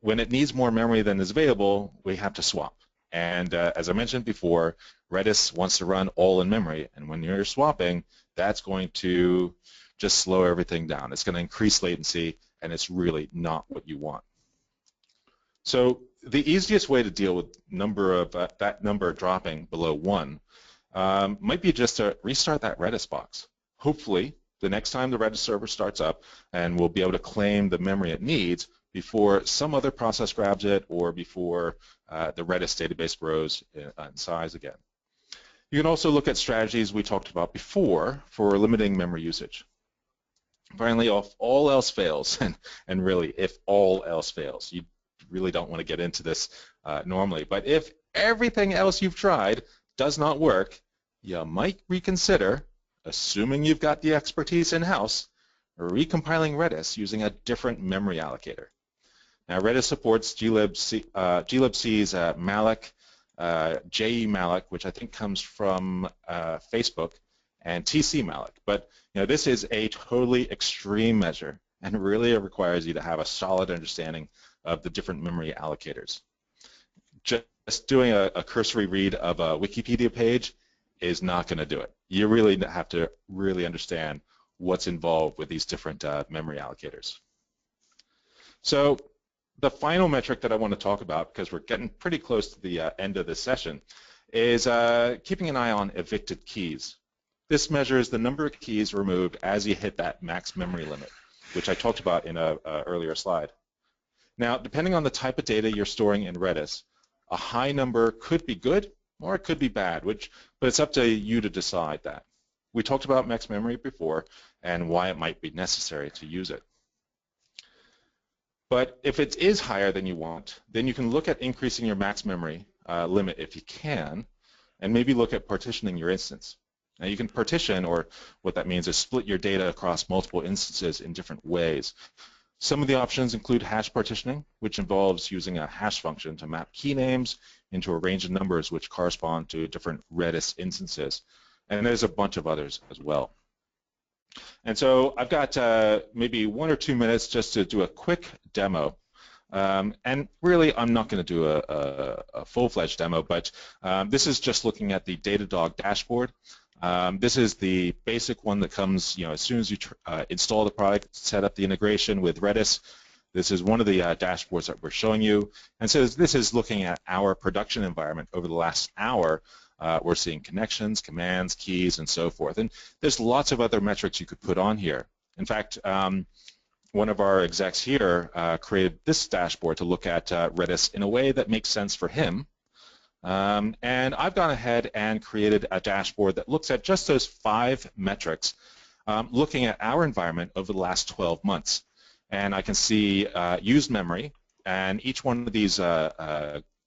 when it needs more memory than is available, we have to swap. And as I mentioned before, Redis wants to run all in memory. And when you're swapping, that's going to just slow everything down. It's going to increase latency, and it's really not what you want. So the easiest way to deal with that number dropping below 1 might be just to restart that Redis box. Hopefully, the next time the Redis server starts up, and we'll be able to claim the memory it needs before some other process grabs it or before the Redis database grows in size again. You can also look at strategies we talked about before for limiting memory usage. Finally, if all else fails, and really, if all else fails, you really don't want to get into this normally, but if everything else you've tried does not work, you might reconsider, assuming you've got the expertise in-house, recompiling Redis using a different memory allocator. Now, Redis supports glibc's malloc, jemalloc, which I think comes from Facebook, and tcmalloc. But this is a totally extreme measure, and really it requires you to have a solid understanding of the different memory allocators. Just doing a cursory read of a Wikipedia page is not going to do it. You really have to really understand what's involved with these different memory allocators. So the final metric that I want to talk about, because we're getting pretty close to the end of this session, is keeping an eye on evicted keys. This measures the number of keys removed as you hit that max memory limit, which I talked about in an earlier slide. Now, depending on the type of data you're storing in Redis, a high number could be good or it could be bad, but it's up to you to decide that. We talked about max memory before and why it might be necessary to use it. But if it is higher than you want, then you can look at increasing your max memory limit if you can, and maybe look at partitioning your instance. Now you can partition, or what that means is split your data across multiple instances in different ways. Some of the options include hash partitioning, which involves using a hash function to map key names into a range of numbers which correspond to different Redis instances. And there's a bunch of others as well. And so I've got maybe 1 or 2 minutes just to do a quick demo. And really, I'm not going to do a full-fledged demo, but this is just looking at the Datadog dashboard. This is the basic one that comes, as soon as you install the product, set up the integration with Redis. This is one of the dashboards that we're showing you. And so this is looking at our production environment over the last hour. We're seeing connections, commands, keys, and so forth. And there's lots of other metrics you could put on here. In fact, one of our execs here created this dashboard to look at Redis in a way that makes sense for him. And I've gone ahead and created a dashboard that looks at just those 5 metrics, looking at our environment over the last 12 months. And I can see used memory, and each one of these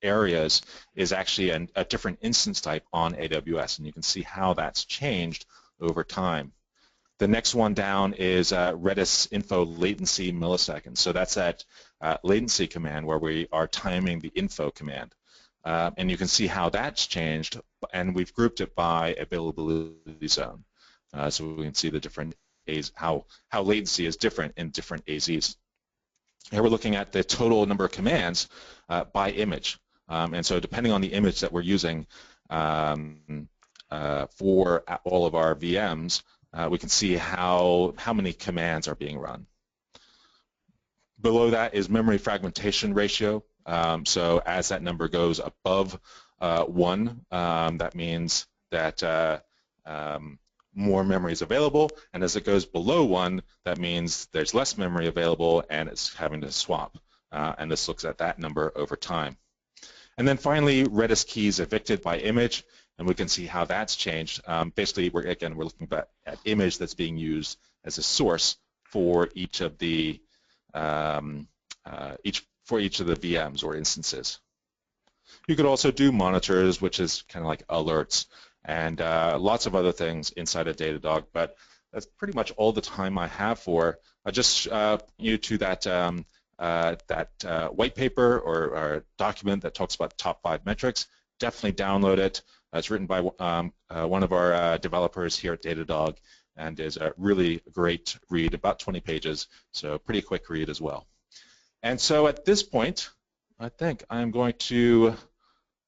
areas is actually a different instance type on AWS, and you can see how that's changed over time. The next one down is Redis info latency milliseconds. So that's that latency command where we are timing the info command. And you can see how that's changed, and we've grouped it by availability zone. So we can see the different how latency is different in different AZs. Here we're looking at the total number of commands by image. And so depending on the image that we're using for all of our VMs, we can see how many commands are being run. Below that is memory fragmentation ratio. So as that number goes above 1, that means that more memory is available, and as it goes below 1, that means there's less memory available and it's having to swap. And this looks at that number over time. And then finally, Redis keys evicted by image, and we can see how that's changed. Basically, we're looking at image that's being used as a source for each of the VMs or instances. You could also do monitors, which is kind of like alerts, and lots of other things inside of Datadog, but that's pretty much all the time I have for. I just you to that that white paper or document that talks about the top 5 metrics, definitely download it. It's written by one of our developers here at Datadog and is a really great read, about 20 pages, so pretty quick read as well. And so at this point, I think I'm going to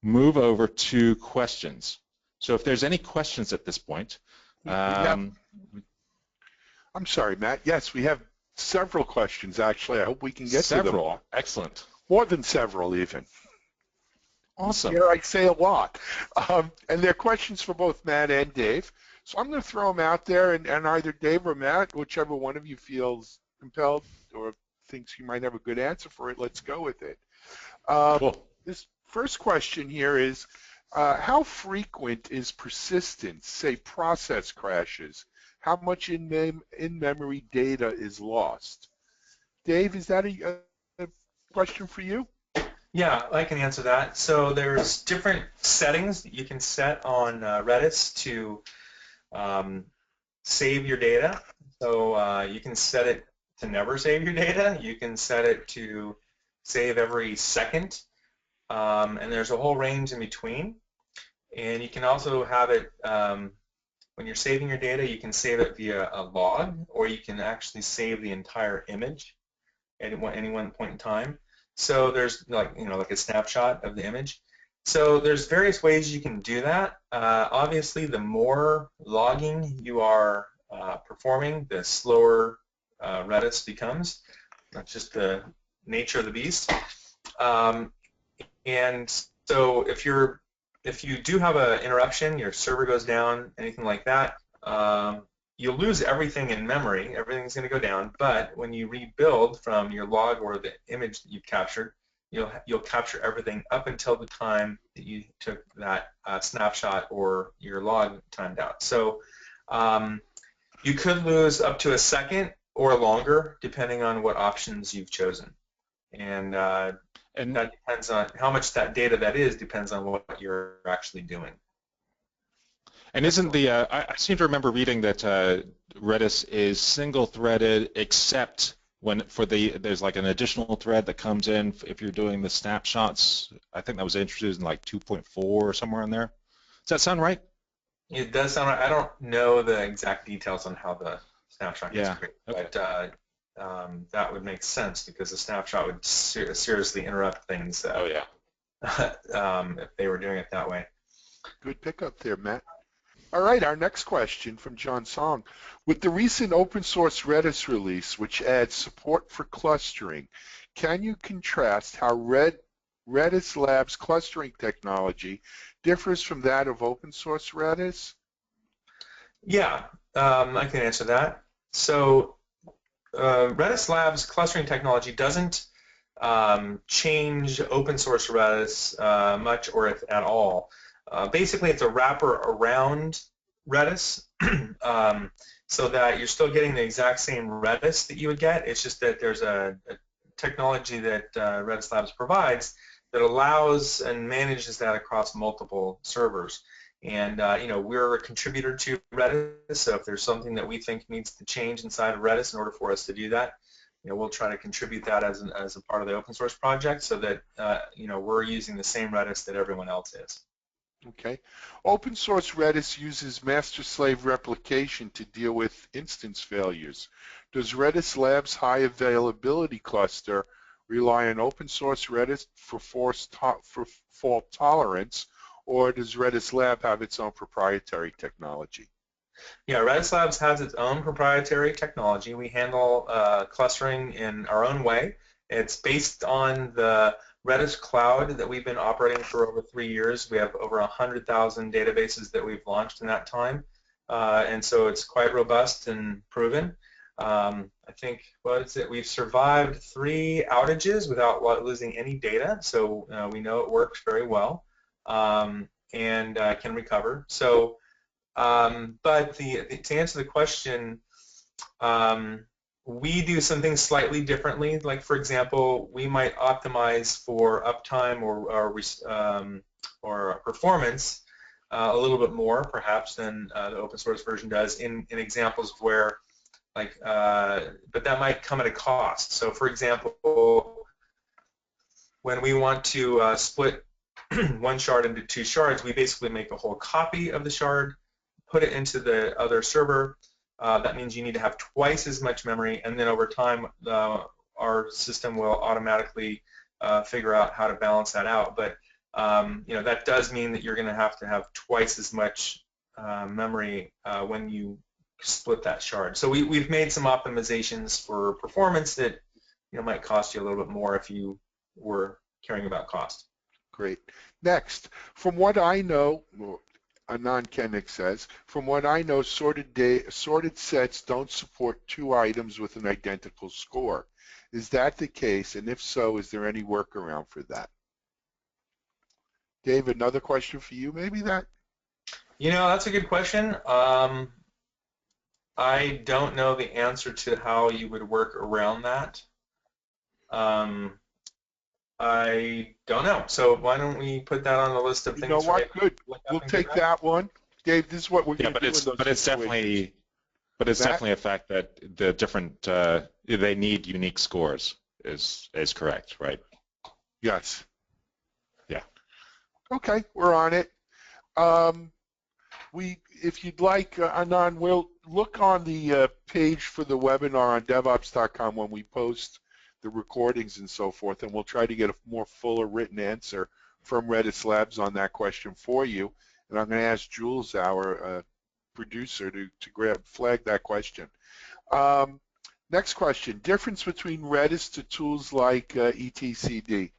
move over to questions. So if there's any questions at this point. I'm sorry, Matt. Yes, we have several questions, actually. I hope we can get to them all. Excellent. More than several, even. Awesome. Here I say a lot. And they're questions for both Matt and Dave. So I'm going to throw them out there, and either Dave or Matt, whichever one of you feels compelled or thinks you might have a good answer for it, let's go with it. Cool. This first question here is, how frequent is persistence, say process crashes? How much in-memory data is lost? Dave, is that a question for you? Yeah, I can answer that. So there's different settings that you can set on Redis to save your data. So you can set it to never save your data. You can set it to save every second. And there's a whole range in between. And you can also have it, when you're saving your data, you can save it via a log, or you can actually save the entire image at any one point in time. So there's like a snapshot of the image. So there's various ways you can do that. Obviously, the more logging you are performing, the slower Redis becomes. That's just the nature of the beast. And so if you do have an interruption, your server goes down, anything like that, you'll lose everything in memory. Everything's going to go down. But when you rebuild from your log or the image that you've captured, you'll capture everything up until the time that you took that snapshot or your log timed out. So you could lose up to a second or longer, depending on what options you've chosen. And that depends on how much that data that is, depends on what you're actually doing. And isn't the, I seem to remember reading that Redis is single-threaded except when there's like an additional thread that comes in if you're doing the snapshots. I think that was introduced in like 2.4 or somewhere in there. Does that sound right? It does sound right. I don't know the exact details on how the snapshot gets created, okay. But that would make sense because the snapshot would seriously interrupt things. Oh yeah. If they were doing it that way. Good pickup there, Matt. All right, our next question from John Song. With the recent open source Redis release, which adds support for clustering, can you contrast how Redis Labs clustering technology differs from that of open source Redis? Yeah, I can answer that. So Redis Labs clustering technology doesn't change open source Redis much or if at all. Basically, it's a wrapper around Redis so that you're still getting the exact same Redis that you would get. It's just that there's a technology that Redis Labs provides that allows and manages that across multiple servers. And we're a contributor to Redis, so if there's something that we think needs to change inside of Redis in order for us to do that, we'll try to contribute that as a part of the open source project so that we're using the same Redis that everyone else is. Okay. Open source Redis uses master-slave replication to deal with instance failures. Does Redis Labs high availability cluster rely on open source Redis for fault tolerance, or does Redis Lab have its own proprietary technology? Yeah, Redis Labs has its own proprietary technology. We handle clustering in our own way. It's based on the Redis Cloud that we've been operating for over 3 years. We have over 100,000 databases that we've launched in that time, and so it's quite robust and proven. I think, we've survived 3 outages without losing any data, so we know it works very well and can recover. So, but to answer the question, we do something slightly differently. Like, for example, we might optimize for uptime or performance a little bit more, perhaps, than the open source version does in examples where but that might come at a cost. So for example, when we want to split one shard into two shards, we basically make a whole copy of the shard, put it into the other server. That means you need to have twice as much memory, and then over time, our system will automatically figure out how to balance that out. But that does mean that you're going to have twice as much memory when you split that shard. So we've made some optimizations for performance that might cost you a little bit more if you were caring about cost. Great. Next, from what I know, Anand Koenig says, from what I know, sorted sets don't support two items with an identical score. Is that the case? And if so, is there any workaround for that? Dave, another question for you, maybe that? That's a good question. I don't know the answer to how you would work around that. I don't know. So why don't we put that on the list of things? You know what? Good. We'll take that one. Dave, this is what we're going to do in those situations. But it's definitely a fact that the different they need unique scores is correct, right? Yes. Yeah. Okay, we're on it. If you'd like, Anand, we'll look on the page for the webinar on DevOps.com when we post the recordings and so forth, and we'll try to get a more fuller written answer from Redis Labs on that question for you. And I'm going to ask Jules, our producer, to flag that question. Next question, difference between Redis to tools like etcd?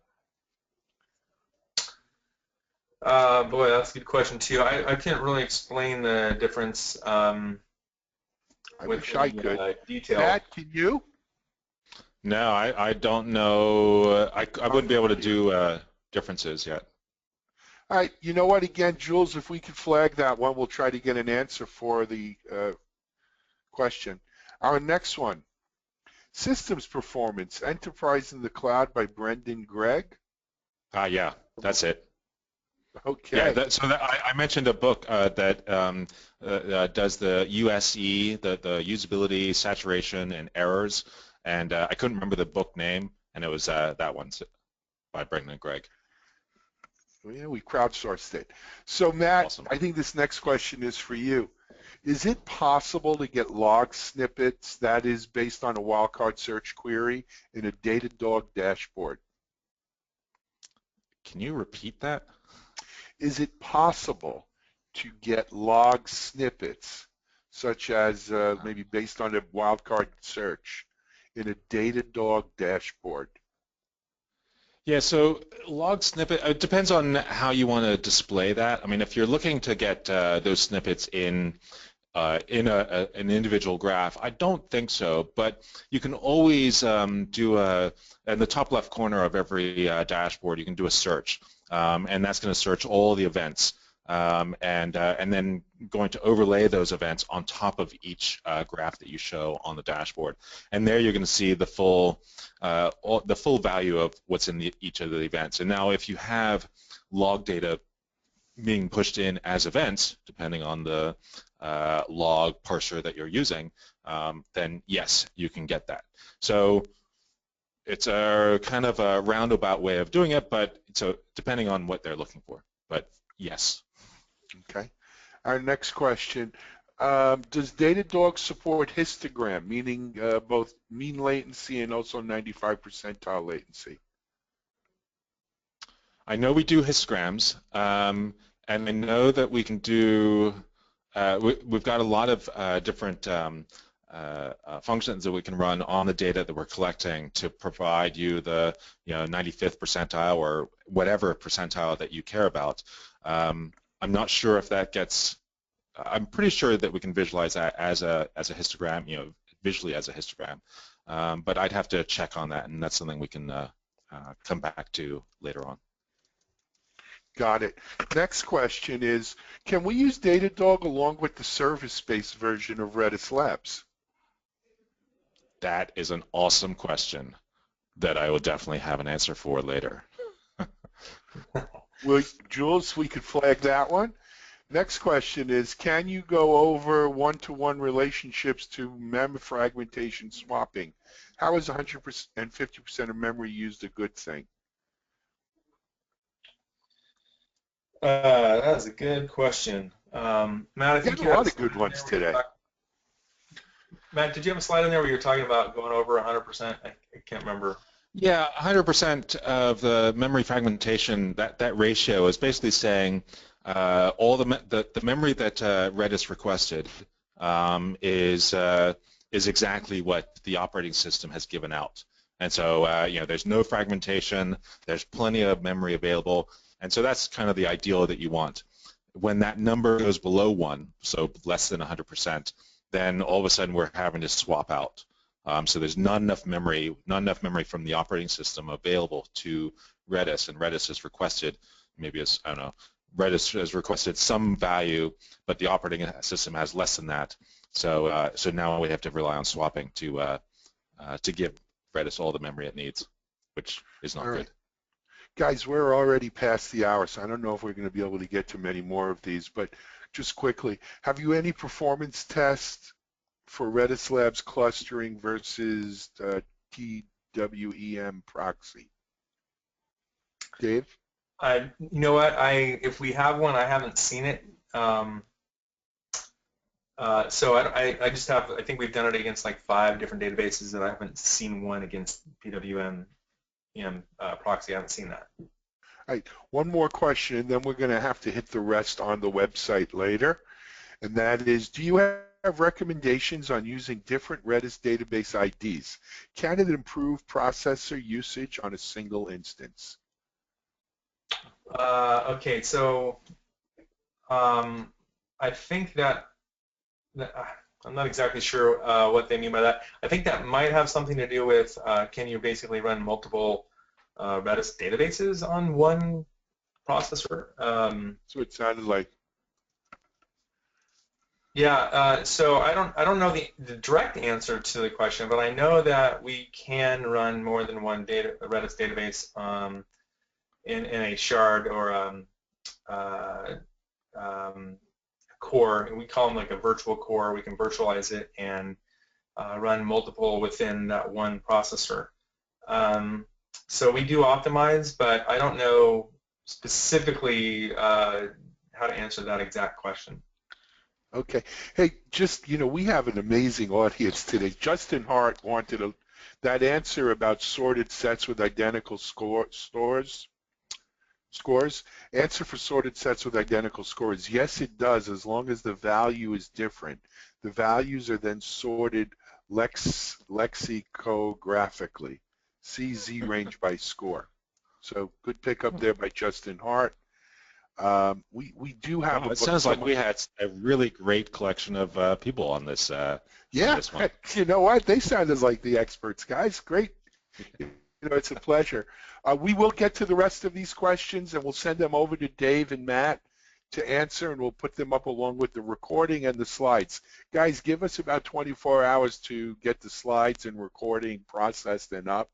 Boy, that's a good question too. I can't really explain the difference I wish I could. Detail. Matt, can you? No, I don't know. I wouldn't be able to do differences yet. All right, you know what, again, Jules, if we could flag that one, we'll try to get an answer for the question. Our next one, systems performance, Enterprise in the Cloud by Brendan Gregg. Yeah, that's it. Okay. Yeah, I mentioned a book that does the USE, the usability, saturation, and errors, and I couldn't remember the book name, and it was that one by Brendan Gregg. Yeah, we crowdsourced it. So, Matt, Awesome. I think this next question is for you. Is it possible to get log snippets that is based on a wildcard search query in a Datadog dashboard? Can you repeat that? Is it possible to get log snippets, such as maybe based on a wildcard search, in a Datadog dashboard? Yeah, so log snippet, it depends on how you want to display that. I mean, if you're looking to get those snippets in an individual graph, I don't think so, but you can always do in the top left corner of every dashboard, you can do a search, and that's going to search all the events, and then going to overlay those events on top of each graph that you show on the dashboard, and there you're going to see the full value of what's in each of the events. And now, if you have log data being pushed in as events, depending on the log parser that you're using, then yes, you can get that. So it's a kind of a roundabout way of doing it, but so depending on what they're looking for. But yes. Okay. Our next question. Does Datadog support histogram, meaning both mean latency and also 95 percentile latency? I know we do histograms, and I know that we can do, we've got a lot of different functions that we can run on the data that we're collecting to provide you the 95th percentile or whatever percentile that you care about. I'm not sure if that gets, I'm pretty sure that we can visualize that as a histogram, visually as a histogram, but I'd have to check on that, and that's something we can come back to later on. Got it. Next question is, can we use Datadog along with the service-based version of Redis Labs? That is an awesome question that I will definitely have an answer for later. Well, Jules, we could flag that one. Next question is, can you go over one-to-one relationships to memory fragmentation swapping? How is 100% and 50% of memory used a good thing? That's a good question. Matt, I think You you had a had lot of good ones today. Matt, did you have a slide in there where you were talking about going over 100%? I can't remember. Yeah, 100% of the memory fragmentation, that ratio is basically saying all the memory that Redis requested is exactly what the operating system has given out. And so there's no fragmentation, there's plenty of memory available, and so that's kind of the ideal that you want. When that number goes below 1, so less than 100%, then all of a sudden we're having to swap out. So there's not enough memory from the operating system available to Redis, and Redis has requested, maybe it's, I don't know, Redis has requested some value, but the operating system has less than that. So so now we have to rely on swapping to give Redis all the memory it needs, which is not good. Guys, we're already past the hour, so I don't know if we're going to be able to get to many more of these, but just quickly, have you any performance tests for Redis Labs clustering versus TWEM proxy? Dave? You know what? If we have one, I haven't seen it. So I just have, I think we've done it against like 5 different databases, and I haven't seen one against PWM proxy. I haven't seen that. All right, one more question, and then we're going to have to hit the rest on the website later, and that is, do you have recommendations on using different Redis database IDs? Can it improve processor usage on a single instance? Okay, so I think that I'm not exactly sure what they mean by that. I think that might have something to do with can you basically run multiple Redis databases on one processor? So it sounded like. Yeah, so I don't know the direct answer to the question, but I know that we can run more than one Redis database in a shard or core, and we call them like a virtual core. We can virtualize it and run multiple within that one processor. So we do optimize, but I don't know specifically how to answer that exact question. Okay. Hey, just, we have an amazing audience today. Justin Hart wanted that answer about sorted sets with identical scores. Answer for sorted sets with identical scores. Yes, it does, as long as the value is different. The values are then sorted lexicographically. See Z range by score. So good pickup there by Justin Hart. We do have. Well, it sounds like we had a really great collection of people on this. Yeah, on this one. You know what? They sounded like the experts, guys. Great. It's a pleasure. We will get to the rest of these questions, and we'll send them over to Dave and Matt to answer, and we'll put them up along with the recording and the slides. Guys, give us about 24 hours to get the slides and recording processed and up.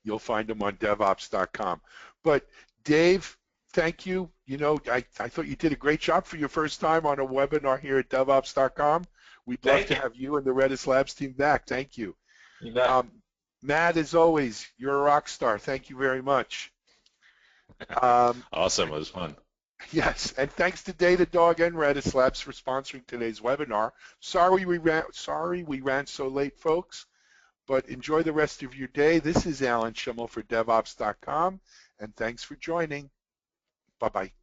You'll find them on devops.com. But Dave, thank you. I thought you did a great job for your first time on a webinar here at devops.com. We'd love to have you and the Redis Labs team back. Thank you. You bet. Matt, as always, you're a rock star. Thank you very much. Awesome. It was fun. Yes, and thanks to Datadog and Redis Labs for sponsoring today's webinar. Sorry we ran so late, folks, but enjoy the rest of your day. This is Alan Schimmel for devops.com, and thanks for joining. Bye-bye.